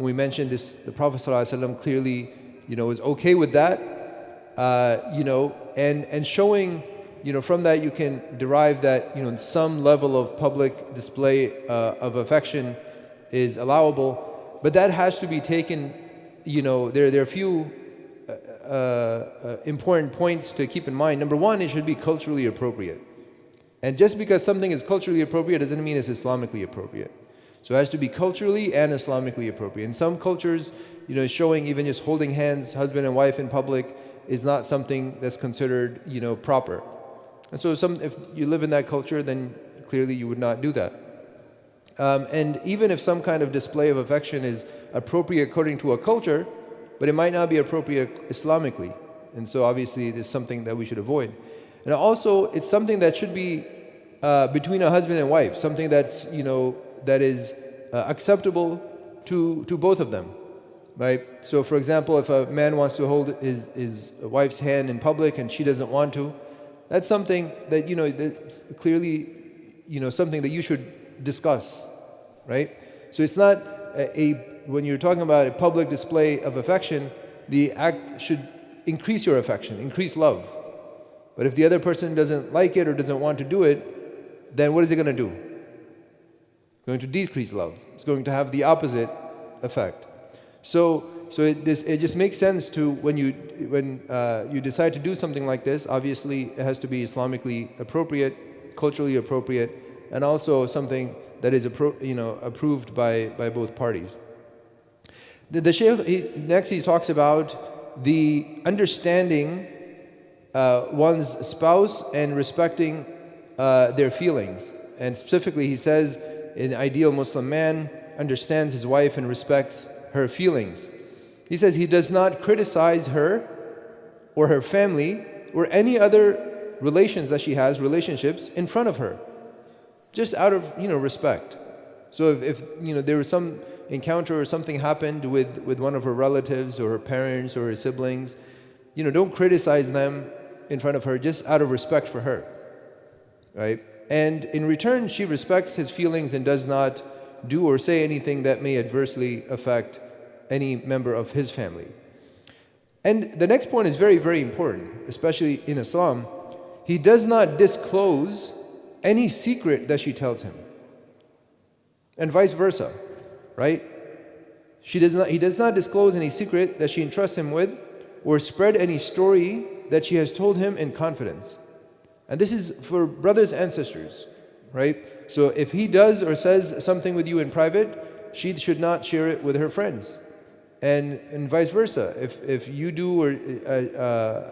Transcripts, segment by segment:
and we mentioned this, the Prophet ﷺ clearly, was okay with that, and showing, from that you can derive that, some level of public display of affection is allowable, but that has to be taken, there are a few important points to keep in mind. Number one, it should be culturally appropriate. And just because something is culturally appropriate doesn't mean it's Islamically appropriate. So it has to be culturally and Islamically appropriate. In some cultures, showing even just holding hands, husband and wife in public, is not something that's considered, proper. And so if you live in that culture, then clearly you would not do that. And even if some kind of display of affection is appropriate according to a culture, but it might not be appropriate Islamically. And so obviously it is something that we should avoid. And also it's something that should be between a husband and wife, something that's, that is acceptable to both of them. Right? So for example, if a man wants to hold his wife's hand in public and she doesn't want to, that's something that, that's clearly, something that you should discuss, right? So it's not when you're talking about a public display of affection, the act should increase your affection, increase love. But if the other person doesn't like it or doesn't want to do it, then what is it going to do? It's going to decrease love. It's going to have the opposite effect. So it just makes sense to when you decide to do something like this. Obviously, it has to be Islamically appropriate, culturally appropriate, and also something that is approved by both parties. The Shaykh next he talks about the understanding one's spouse and respecting their feelings. And specifically, he says, an ideal Muslim man understands his wife and respects her feelings. He says he does not criticize her or her family or any other relations that she has, relationships, in front of her, just out of respect. So if there was some encounter or something happened with one of her relatives or her parents or her siblings, don't criticize them in front of her, just out of respect for her, right? And in return, she respects his feelings and does not do or say anything that may adversely affect any member of his family. And the next point is very, very important, especially in Islam. He does not disclose any secret that she tells him, and vice versa, right? He does not disclose any secret that she entrusts him with, or spread any story that she has told him in confidence. And this is for brothers and sisters, right? So if he does or says something with you in private, she should not share it with her friends. And vice versa. If you do or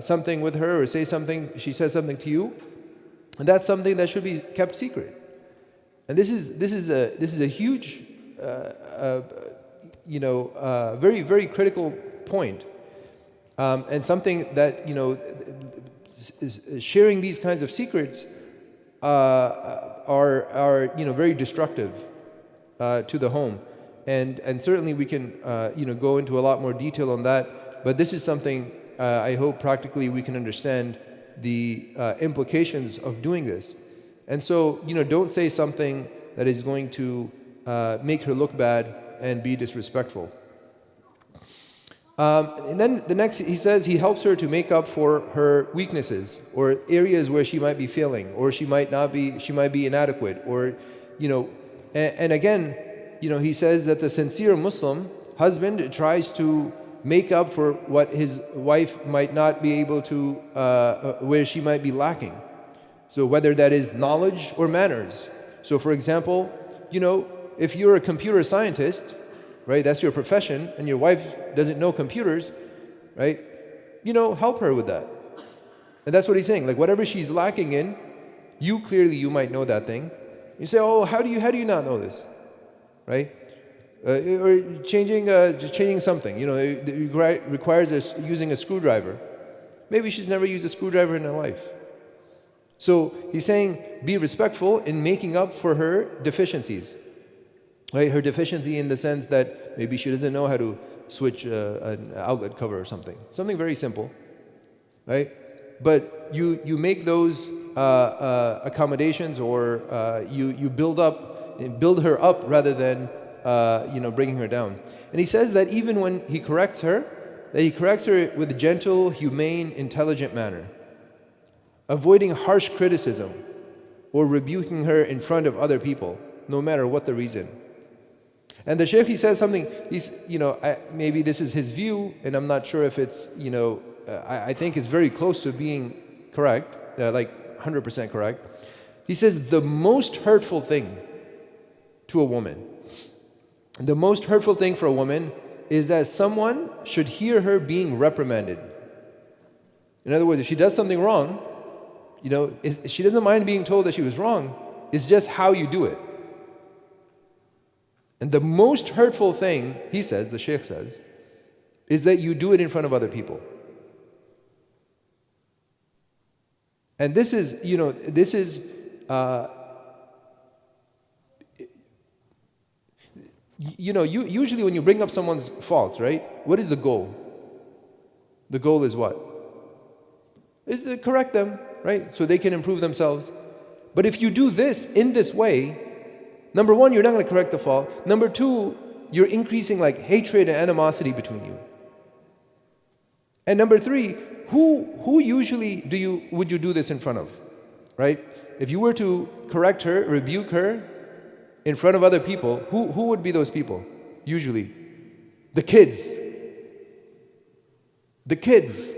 something with her or say something, she says something to you, and that's something that should be kept secret. And this is a huge, very, very critical point, and something that sharing these kinds of secrets are very destructive to the home. And certainly we can go into a lot more detail on that, but this is something I hope practically we can understand the implications of doing this. And so don't say something that is going to make her look bad and be disrespectful. And then the next, he says he helps her to make up for her weaknesses or areas where she might be failing, or she might be inadequate, or and again, he says that the sincere Muslim husband tries to make up for what his wife might not be able to, where she might be lacking. So whether that is knowledge or manners. So for example, if you're a computer scientist, right, that's your profession, and your wife doesn't know computers, right, help her with that. And that's what he's saying. Like whatever she's lacking in, you might know that thing. You say, oh, how do you not know this? Right? Or changing something, it requires us using a screwdriver. Maybe she's never used a screwdriver in her life. So he's saying, be respectful in making up for her deficiencies. Right? Her deficiency in the sense that maybe she doesn't know how to switch an outlet cover or something. Something very simple, right? But you make those accommodations, or you build her up rather than bringing her down. And he says that even when he corrects her, that he corrects her with a gentle, humane, intelligent manner, avoiding harsh criticism or rebuking her in front of other people, no matter what the reason. And the Shaykh, he says something, maybe this is his view, and I'm not sure if it's, I think it's very close to being correct, like 100% correct. He says the most hurtful thing to a woman, the most hurtful thing for a woman is that someone should hear her being reprimanded. In other words, if she does something wrong, she doesn't mind being told that she was wrong. It's just how you do it. And the most hurtful thing, he says, the Shaykh says, is that you do it in front of other people. And this is, usually when you bring up someone's faults, right? What is the goal? The goal is what? Is to correct them, right? So they can improve themselves. But if you do this in this way, number one, you're not going to correct the fault. Number two, you're increasing like hatred and animosity between you. And number three, who usually would you do this in front of, right? If you were to correct her, rebuke her in front of other people, who would be those people? Usually, the kids. The kids.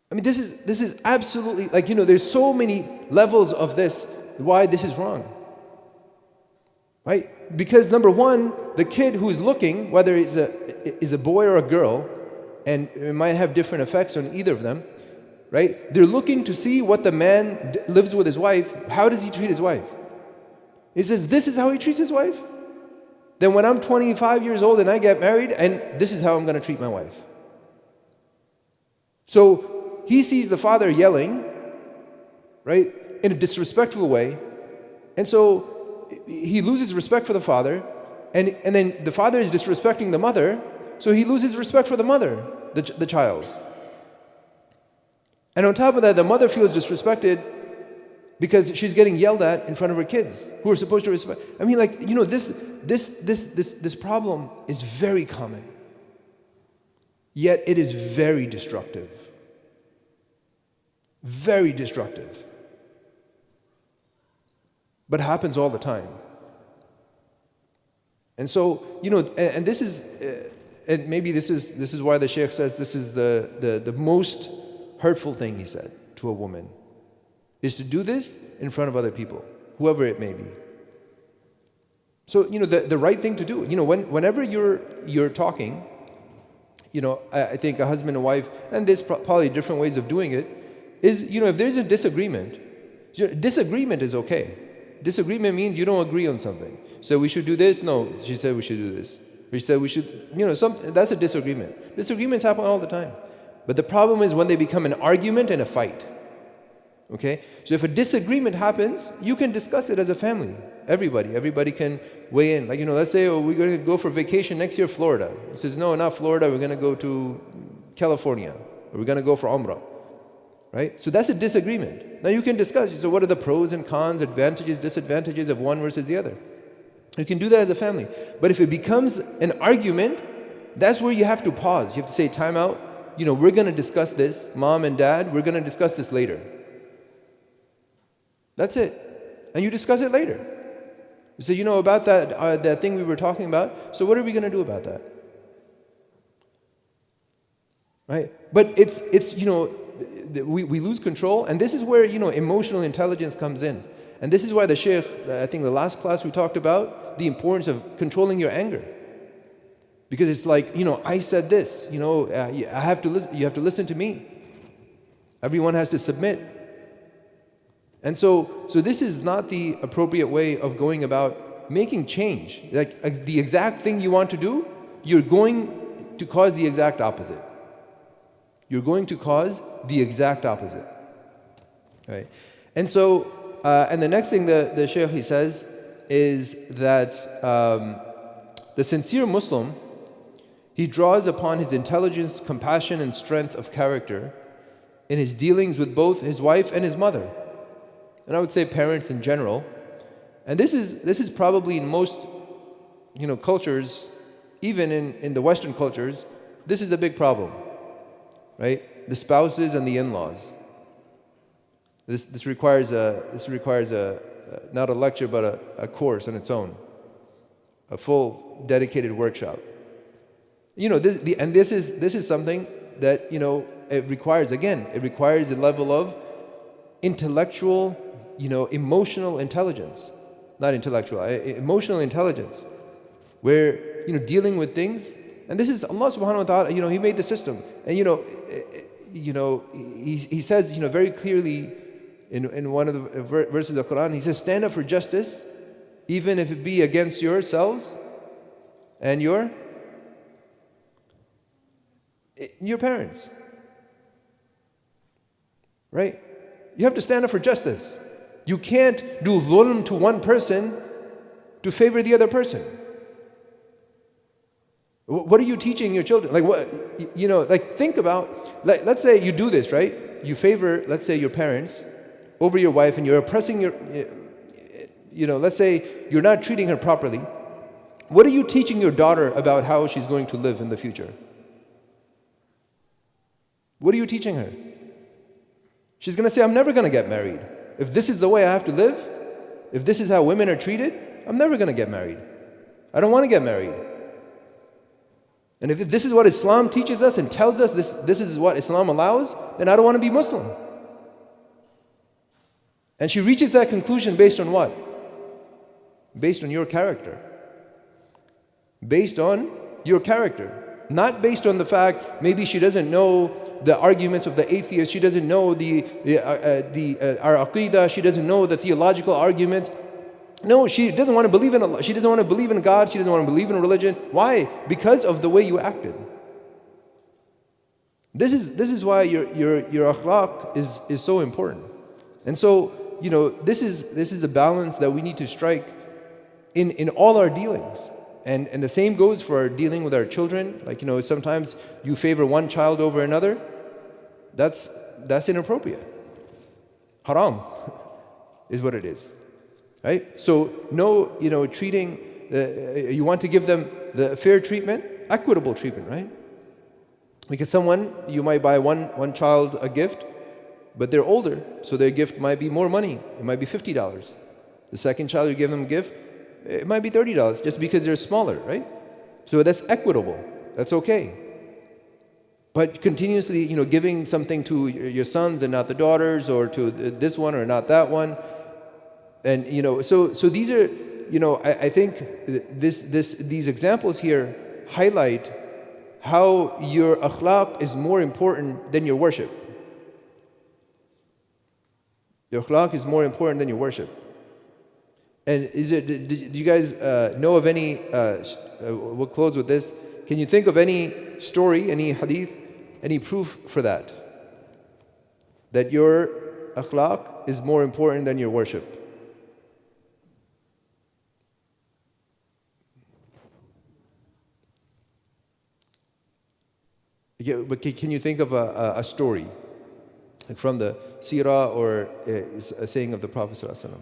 I mean, this is absolutely, there's so many levels of this, why this is wrong. Right? Because number one, the kid who's looking, whether it's a boy or a girl, and it might have different effects on either of them, right? They're looking to see what the man lives with his wife. How does he treat his wife? He says, this is how he treats his wife? Then when I'm 25 years old and I get married, and this is how I'm going to treat my wife. So he sees the father yelling, right, in a disrespectful way, and so he loses respect for the father, and then the father is disrespecting the mother, so he loses respect for the mother, the child. And on top of that, the mother feels disrespected because she's getting yelled at in front of her kids who are supposed to respect. I mean, this problem is very common, yet it is very destructive. Very destructive. But happens all the time. And so, and this is, and maybe this is why the Shaykh says this is the most hurtful thing, he said, to a woman, is to do this in front of other people, whoever it may be. So, the right thing to do, whenever you're talking, I think a husband and wife, and there's probably different ways of doing it, is, if there's a disagreement is okay. Disagreement means you don't agree on something. So we should do this? No, she said we should do this. We said we should, that's a disagreement. Disagreements happen all the time. But the problem is when they become an argument and a fight. Okay? So if a disagreement happens, you can discuss it as a family. Everybody can weigh in. Let's say, we're going to go for vacation next year, Florida. It says, no, not Florida, we're going to go to California. Or we're going to go for Umrah. Right? So that's a disagreement. Now you can discuss, so what are the pros and cons, advantages, disadvantages of one versus the other? You can do that as a family. But if it becomes an argument, that's where you have to pause. You have to say, time out. We're going to discuss this, mom and dad, we're going to discuss this later. That's it. And you discuss it later. You say, about that thing we were talking about, so what are we going to do about that? Right? But it's we lose control, and this is where emotional intelligence comes in. And this is why the Shaykh, I think the last class we talked about the importance of controlling your anger, because it's like, I said this, I have to listen, you have to listen to me. Everyone has to submit. And so this is not the appropriate way of going about making change. Like the exact thing you want to do, you're going to cause the exact opposite. You're going to cause the exact opposite. Right? And so, and the next thing the Shaykh, he says is that the sincere Muslim, he draws upon his intelligence, compassion, and strength of character in his dealings with both his wife and his mother. And I would say parents in general, And this is probably in most, cultures, even in the Western cultures, this is a big problem, right? The spouses and the in-laws. This requires a not a lecture but a course on its own, a full dedicated workshop. This is something that it requires a level of intellectual, emotional intelligence, not intellectual, emotional intelligence, where dealing with things. And this is Allah subhanahu wa ta'ala, He made the system. And He says, very clearly in one of the verses of the Quran, He says, stand up for justice, even if it be against yourselves and your parents. Right? You have to stand up for justice. You can't do dhulm to one person to favor the other person. What are you teaching your children? Think about, let's say you do this, right? You favor, let's say, your parents over your wife, and you're oppressing let's say you're not treating her properly. What are you teaching your daughter about how she's going to live in the future? What are you teaching her? She's going to say, I'm never going to get married. If this is the way I have to live, if this is how women are treated, I'm never going to get married. I don't want to get married. And if this is what Islam teaches us and tells us this is what Islam allows, then I don't want to be Muslim. And she reaches that conclusion based on what? Based on your character. Based on your character. Not based on the fact maybe she doesn't know the arguments of the atheists, she doesn't know our aqidah, she doesn't know the theological arguments. No, she doesn't want to believe in Allah, she doesn't want to believe in God, she doesn't want to believe in religion. Why? Because of the way you acted. This is why your akhlaq is so important. And so, this is a balance that we need to strike in all our dealings. And the same goes for our dealing with our children. Sometimes you favor one child over another. That's inappropriate. Haram is what it is. Right? So treating, you want to give them the fair treatment, equitable treatment, right? Because you might buy one child a gift, but they're older, so their gift might be more money. It might be $50. The second child, you give them a gift, it might be $30 just because they're smaller, right? So that's equitable. That's okay. But continuously, giving something to your sons and not the daughters, or to this one or not that one, and so these are, I think these examples here highlight how your akhlaq is more important than your worship. Your akhlaq is more important than your worship. And do you guys know of any, we'll close with this, can you think of any story, any hadith, any proof for that? That your akhlaq is more important than your worship? Yeah, but can you think of a story, like from the seerah or a saying of the Prophet ﷺ?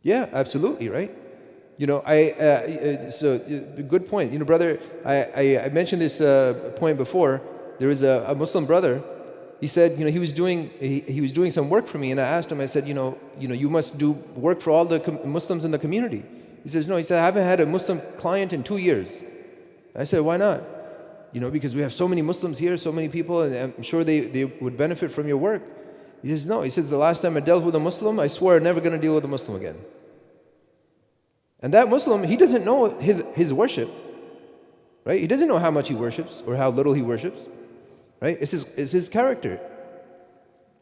Yeah, absolutely, right? So good point. Brother, I mentioned this point before. There was a Muslim brother. He said, he was doing some work for me, and I asked him. I said, you must do work for all the Muslims in the community. He says, no. He said, I haven't had a Muslim client in 2 years. I said, why not? Because we have so many Muslims here, so many people, and I'm sure they would benefit from your work. He says, no. He says, the last time I dealt with a Muslim, I swore I'm never going to deal with a Muslim again. And that Muslim, he doesn't know his worship, right? He doesn't know how much he worships or how little he worships, right? It's his character.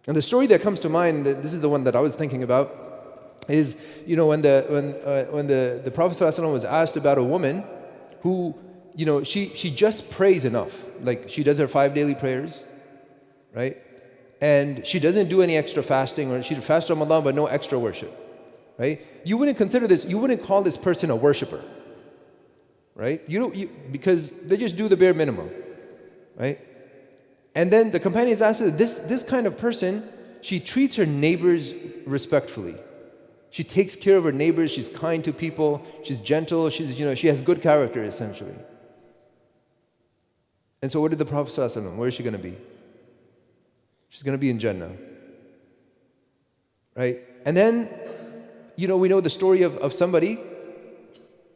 And the story that comes to mind, this is the one that I was thinking about, is when the Prophet ﷺ was asked about a woman who she just prays enough, like she does her 5 daily prayers, right? And she doesn't do any extra fasting, or she fasts Ramadan but no extra worship. Right? You wouldn't consider this, you wouldn't call this person a worshiper, right? Because they just do the bare minimum, right? And then the companions asked her, this kind of person, she treats her neighbors respectfully. She takes care of her neighbors, she's kind to people, she's gentle, she has good character essentially. And so what did the Prophet ﷺ, where is she going to be? She's going to be in Jannah. Right? And then, we know the story of somebody,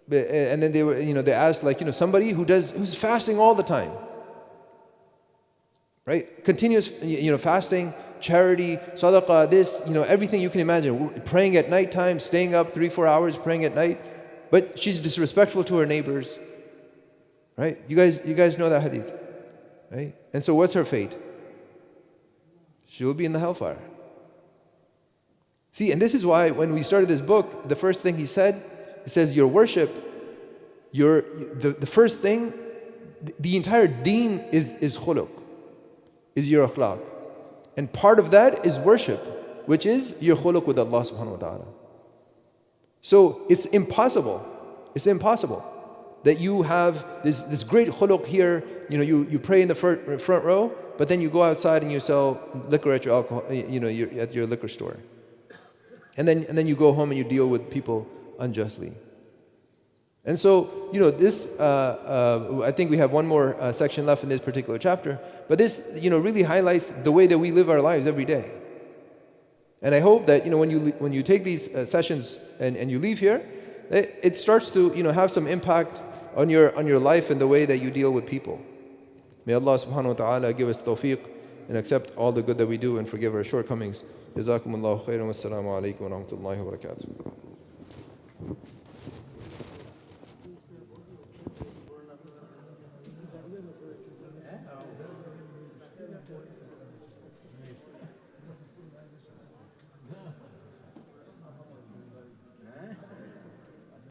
and then they asked somebody who's fasting all the time. Right? Continuous, fasting, charity, sadaqah, this, everything you can imagine. Praying at night time, staying up 3-4 hours praying at night, but she's disrespectful to her neighbors. Right? You guys know that hadith. Right? And so what's her fate? She will be in the hellfire. See, and this is why when we started this book, the first thing he says, your worship, the first thing, the entire deen is khuluq, is your akhlaq. And part of that is worship, which is your khuluq with Allah subhanahu wa ta'ala. So it's impossible that you have this great khuluq here, you pray in the front row, but then you go outside and you sell liquor at your alcohol, at your liquor store. And then you go home and you deal with people unjustly. And so, this, I think we have one more section left in this particular chapter, but this, really highlights the way that we live our lives every day. And I hope that, when you take these sessions and you leave here, it starts to, have some impact on your life and the way that you deal with people. May Allah subhanahu wa ta'ala give us tawfiq and accept all the good that we do and forgive our shortcomings. Jazakumullahu khairan wa assalamu alaikum wa rahmatullahi wa barakatuh.